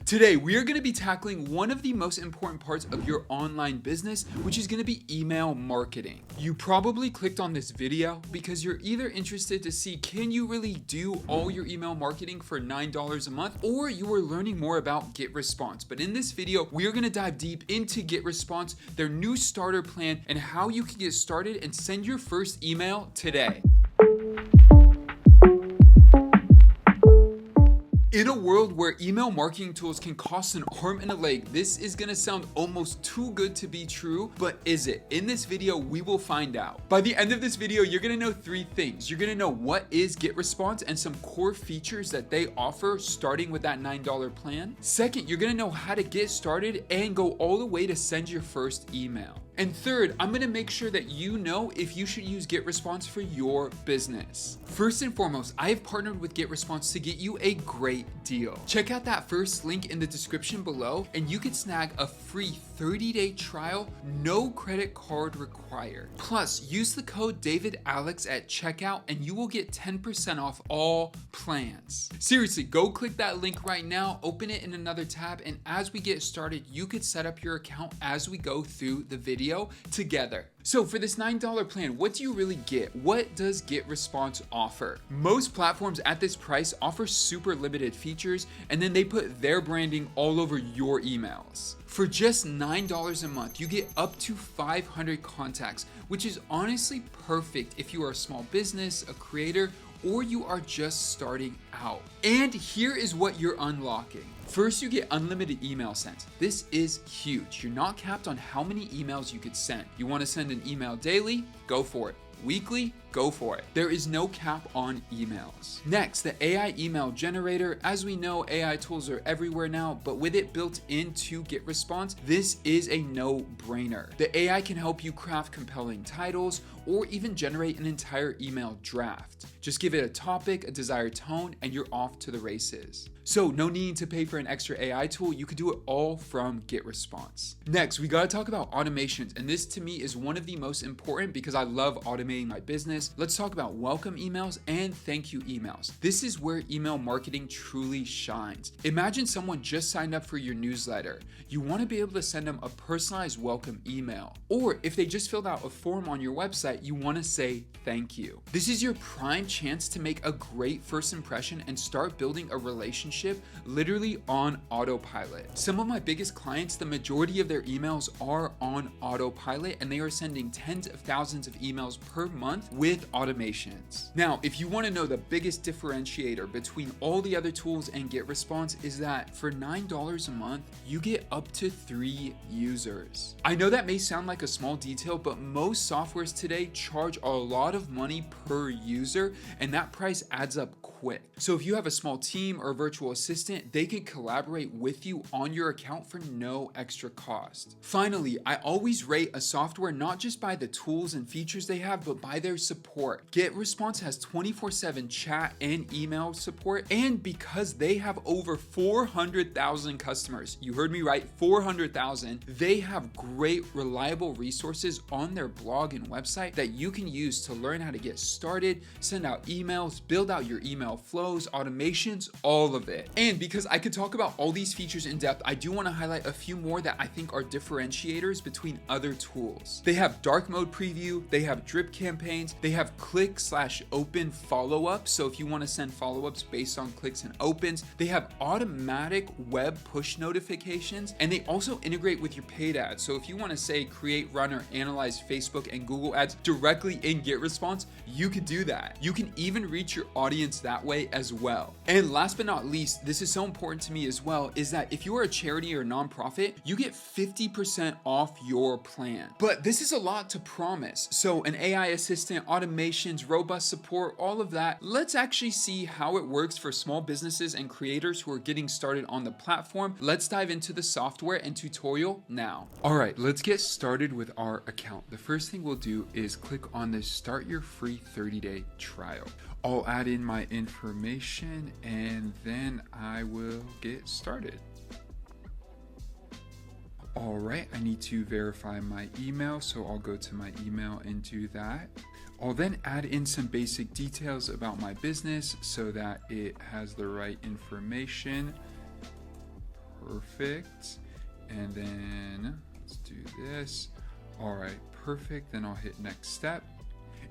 Today, we are going to be tackling one of the most important parts of your online business, which is going to be email marketing. You probably clicked on this video because you're either interested to see can you really do all your email marketing for $9 a month, or you are learning more about GetResponse. But in this video, we are going to dive deep into GetResponse, their new starter plan, and how you can get started and send your first email today. In a world where email marketing tools can cost an arm and a leg, this is gonna sound almost too good to be true, but is it? In this video, we will find out. By the end of this video, you're gonna know three things. You're gonna know what is GetResponse and some core features that they offer starting with that $9 plan. Second, you're gonna know how to get started and go all the way to send your first email. And third, I'm gonna make sure that you know if you should use GetResponse for your business. First and foremost, I have partnered with GetResponse to get you a great deal. Check out that first link in the description below and you can snag a free 30-day trial, no credit card required. Plus, use the code DavidAlex at checkout and you will get 10% off all plans. Seriously, go click that link right now, open it in another tab, and as we get started, you could set up your account as we go through the video together. So for this $9 plan, what do you really get? What does GetResponse offer? Most platforms at this price offer super limited features, and then they put their branding all over your emails. For just $9 a month, you get up to 500 contacts, which is honestly perfect if you are a small business, a creator, or you are just starting out. And here is what you're unlocking. First, you get unlimited email sent. This is huge. You're not capped on how many emails you could send. You want to send an email daily? Go for it. Weekly? Go for it. There is no cap on emails. Next, the AI email generator. As we know, AI tools are everywhere now, but with it built into GetResponse, this is a no-brainer. The AI can help you craft compelling titles or even generate an entire email draft. Just give it a topic, a desired tone, and you're off to the races. So no need to pay for an extra AI tool. You could do it all from GetResponse. Next, we gotta talk about automations, and this to me is one of the most important because I love automating my business. Let's talk about welcome emails and thank you emails. This is where email marketing truly shines. Imagine someone just signed up for your newsletter. You want to be able to send them a personalized welcome email. Or if they just filled out a form on your website, you want to say thank you. This is your prime chance to make a great first impression and start building a relationship literally on autopilot. Some of my biggest clients, the majority of their emails are on autopilot and they are sending tens of thousands of emails per month with automations. Now, if you want to know the biggest differentiator between all the other tools and GetResponse is that for $9 a month, you get up to 3 users. I know that may sound like a small detail, but most softwares today charge a lot of money per user, and that price adds up quick. So if you have a small team or a virtual assistant, they can collaborate with you on your account for no extra cost. Finally, I always rate a software not just by the tools and features they have, but by their support. GetResponse has 24/7 chat and email support, and because they have over 400,000 customers, you heard me right, 400,000, they have great, reliable resources on their blog and website that you can use to learn how to get started, send out emails, build out your email flows, automations, all of it. And because I could talk about all these features in depth, I do want to highlight a few more that I think are differentiators between other tools. They have dark mode preview, they have drip campaigns, they have click/open follow-ups. So if you want to send follow-ups based on clicks and opens, they have automatic web push notifications, and they also integrate with your paid ads. So if you want to say create, run, or analyze Facebook and Google ads directly in GetResponse, you could do that. You can even reach your audience that way as well. And last but not least, this is so important to me as well, is that if you are a charity or nonprofit, you get 50% off your plan. But this is a lot to promise. So an AI assistant, automations, robust support, all of that. Let's actually see how it works for small businesses and creators who are getting started on the platform. Let's dive into the software and tutorial now. All right, let's get started with our account. The first thing we'll do is click on this start your free 30-day trial. I'll add in my information and then I will get started. All right, I need to verify my email, so I'll go to my email and do that. I'll then add in some basic details about my business so that it has the right information. Perfect. And then let's do this. All right, perfect. Then I'll hit next step.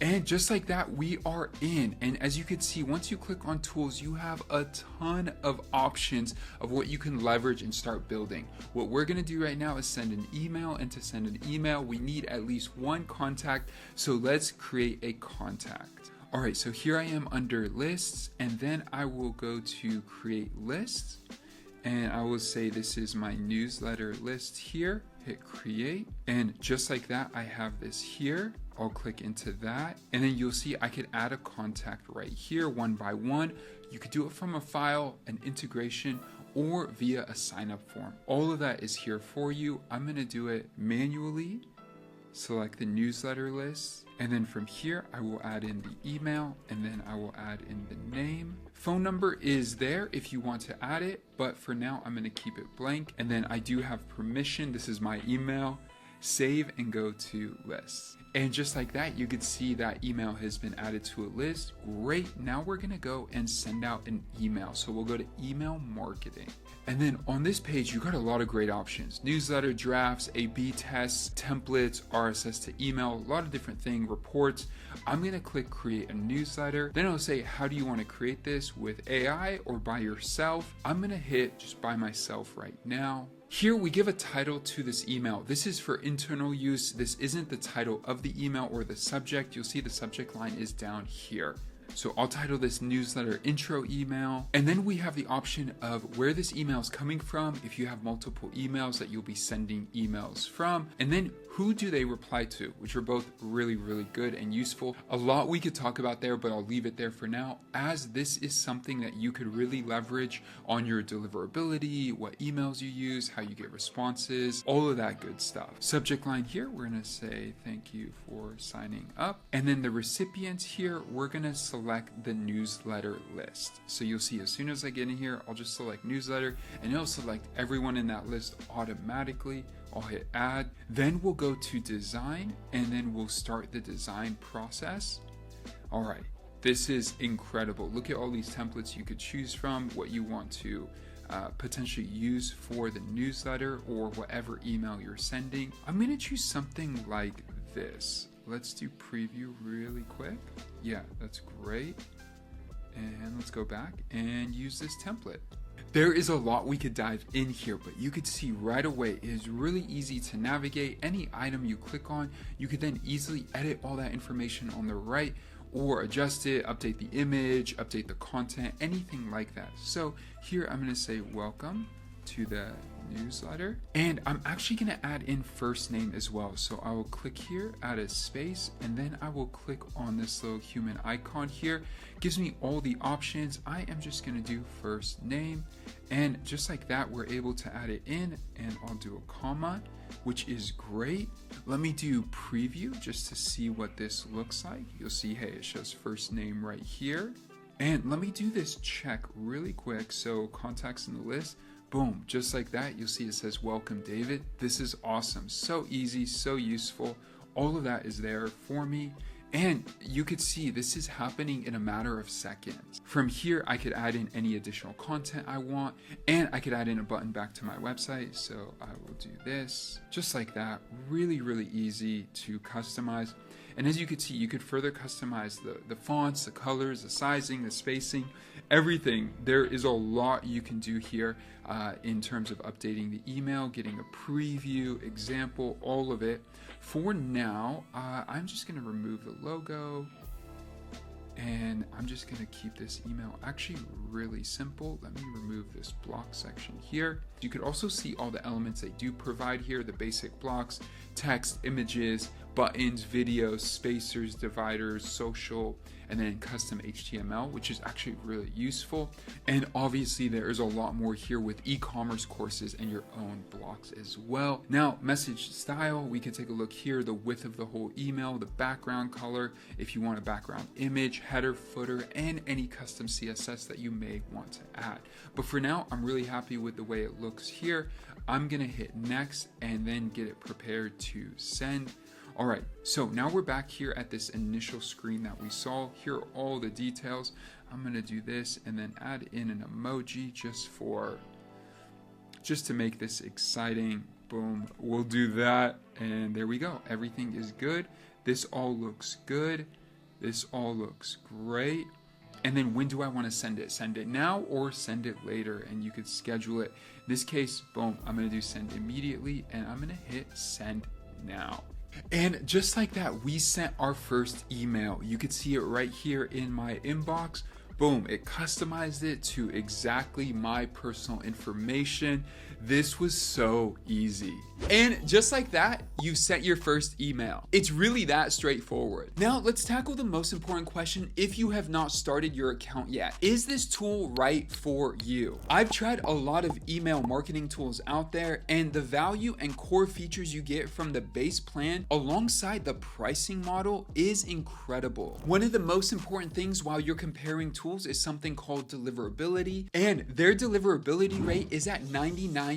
And just like that, we are in. And as you can see, once you click on tools, you have a ton of options of what you can leverage and start building. What we're gonna do right now is send an email, and to send an email, we need at least one contact. So let's create a contact. All right, so here I am under lists, and then I will go to create lists. And I will say this is my newsletter list here, hit create. And just like that, I have this here. I'll click into that. And then you'll see I could add a contact right here, one by one. You could do it from a file, an integration, or via a sign up form. All of that is here for you. I'm gonna do it manually. Select the newsletter list. And then from here, I will add in the email, and then I will add in the name. Phone number is there if you want to add it, but for now, I'm gonna keep it blank. And then I do have permission. This is my email. Save and go to lists. And just like that, you could see that email has been added to a list. Great, now we're gonna go and send out an email. So we'll go to email marketing. And then on this page, you got a lot of great options. Newsletter, drafts, A/B tests, templates, RSS to email, a lot of different things, reports. I'm gonna click create a newsletter. Then it'll say, how do you wanna create this, with AI or by yourself? I'm gonna hit just by myself right now. Here we give a title to this email. This is for internal use. This isn't the title of the email or the subject. You'll see the subject line is down here. So I'll title this newsletter intro email. And then we have the option of where this email is coming from, if you have multiple emails that you'll be sending emails from, and then who do they reply to, which are both really, really good and useful. A lot we could talk about there, but I'll leave it there for now, as this is something that you could really leverage on your deliverability, what emails you use, how you get responses, all of that good stuff. Subject line here, we're gonna say thank you for signing up. And then the recipients here, we're gonna select the newsletter list. So you'll see as soon as I get in here, I'll just select newsletter, and it'll select everyone in that list automatically. I'll hit add. Then we'll go to design, and then we'll start the design process. All right, this is incredible. Look at all these templates you could choose from, what you want to potentially use for the newsletter or whatever email you're sending. I'm gonna choose something like this. Let's do preview really quick. Yeah, that's great. And let's go back and use this template. There is a lot we could dive in here, but you could see right away it is really easy to navigate. Any item you click on, you could then easily edit all that information on the right, or adjust it, update the image, update the content, anything like that. So here I'm gonna say welcome to the newsletter, and I'm actually gonna add in first name as well. So I will click here, add a space, and then I will click on this little human icon here. Gives me all the options. I am just gonna do first name, and just like that, we're able to add it in, and I'll do a comma, which is great. Let me do preview just to see what this looks like. You'll see, hey, it shows first name right here. And let me do this check really quick. So contacts in the list, boom, just like that, you'll see it says welcome David. This is awesome, so easy, so useful. All of that is there for me. And you could see this is happening in a matter of seconds. From here, I could add in any additional content I want, and I could add in a button back to my website. So I will do this just like that. Really, really easy to customize. And as you can see, you could further customize the fonts, the colors, the sizing, the spacing, everything. There is a lot you can do here in terms of updating the email, getting a preview, example, all of it. For now, I'm just gonna remove the logo, and I'm just gonna keep this email actually really simple. Let me remove this block section here. You could also see all the elements they do provide here, the basic blocks, text, images, buttons, videos, spacers, dividers, social, and then custom HTML, which is actually really useful. And obviously there is a lot more here with e-commerce courses and your own blocks as well. Now, message style, we can take a look here, the width of the whole email, the background color, if you want a background image, header, footer, and any custom CSS that you may want to add. But for now, I'm really happy with the way it looks here. I'm gonna hit next and then get it prepared to send. All right, so now we're back here at this initial screen that we saw. Here are all the details. I'm gonna do this and then add in an emoji just for just to make this exciting. Boom, we'll do that. And there we go. Everything is good. This all looks good. This all looks great. And then when do I want to send it? Send it now or send it later, and you could schedule it. In this case, boom, I'm going to do send immediately, and I'm going to hit send now. And just like that, we sent our first email. You could see it right here in my inbox. Boom, it customized it to exactly my personal information. This was so easy. And just like that, you sent your first email. It's really that straightforward. Now let's tackle the most important question if you have not started your account yet. Is this tool right for you? I've tried a lot of email marketing tools out there, and the value and core features you get from the base plan alongside the pricing model is incredible. One of the most important things while you're comparing tools is something called deliverability, and their deliverability rate is at 99%.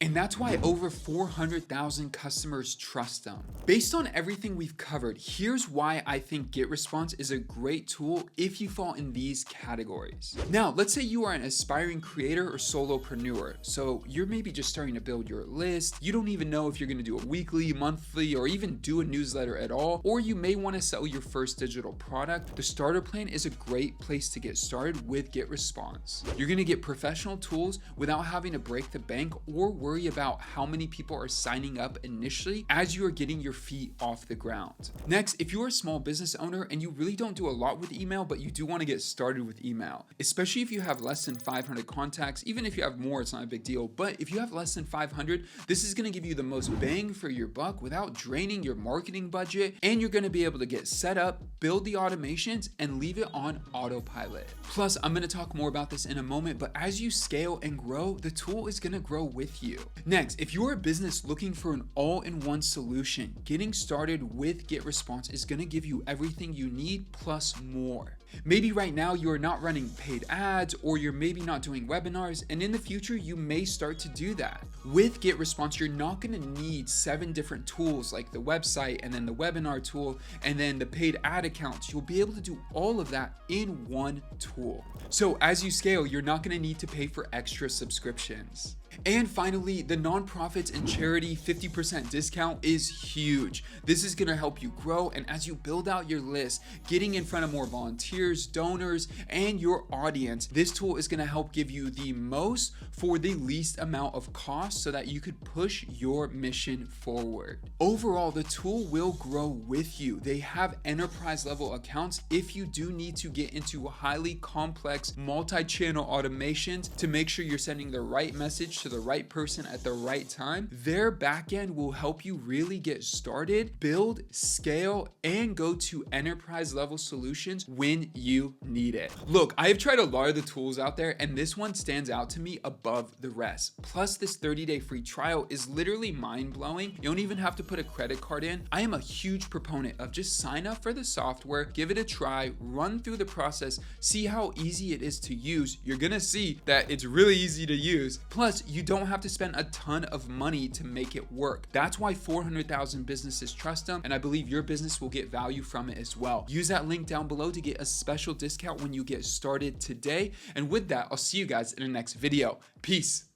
And that's why over 400,000 customers trust them. Based on everything we've covered, here's why I think GetResponse is a great tool if you fall in these categories. Now, let's say you are an aspiring creator or solopreneur. So you're maybe just starting to build your list. You don't even know if you're going to do a weekly, monthly, or even do a newsletter at all. Or you may want to sell your first digital product. The starter plan is a great place to get started with GetResponse. You're going to get professional tools without having to break the bank or worry about how many people are signing up initially as you are getting your feet off the ground. Next, if you're a small business owner and you really don't do a lot with email, but you do want to get started with email, especially if you have less than 500 contacts. Even if you have more, it's not a big deal. But if you have less than 500, this is going to give you the most bang for your buck without draining your marketing budget. And you're going to be able to get set up, build the automations, and leave it on autopilot. Plus, I'm going to talk more about this in a moment, but as you scale and grow, the tool is going to grow with you. Next, if you're a business looking for an all-in-one solution, getting started with GetResponse is going to give you everything you need plus more. Maybe right now you are not running paid ads, or you're maybe not doing webinars, and in the future you may start to do that. With GetResponse, you're not going to need 7 different tools like the website and then the webinar tool and then the paid ad accounts. You'll be able to do all of that in one tool. So as you scale, you're not going to need to pay for extra subscriptions. And finally, the nonprofits and charity 50% discount is huge. This is going to help you grow, and as you build out your list, getting in front of more volunteers, donors, and your audience, this tool is going to help give you the most for the least amount of cost so that you could push your mission forward. Overall, the tool will grow with you. They have enterprise level accounts if you do need to get into highly complex multi-channel automations to make sure you're sending the right message to the right person at the right time. Their backend will help you really get started, build, scale, and go to enterprise level solutions when you need it. Look, I've tried a lot of the tools out there, and this one stands out to me above the rest. Plus, this 30-day free trial is literally mind-blowing. You don't even have to put a credit card in. I am a huge proponent of just sign up for the software, give it a try, run through the process, see how easy it is to use. You're gonna see that it's really easy to use. Plus, you don't have to spend a ton of money to make it work. That's why 400,000 businesses trust them, and I believe your business will get value from it as well. Use that link down below to get a special discount when you get started today. And with that, I'll see you guys in the next video. Peace.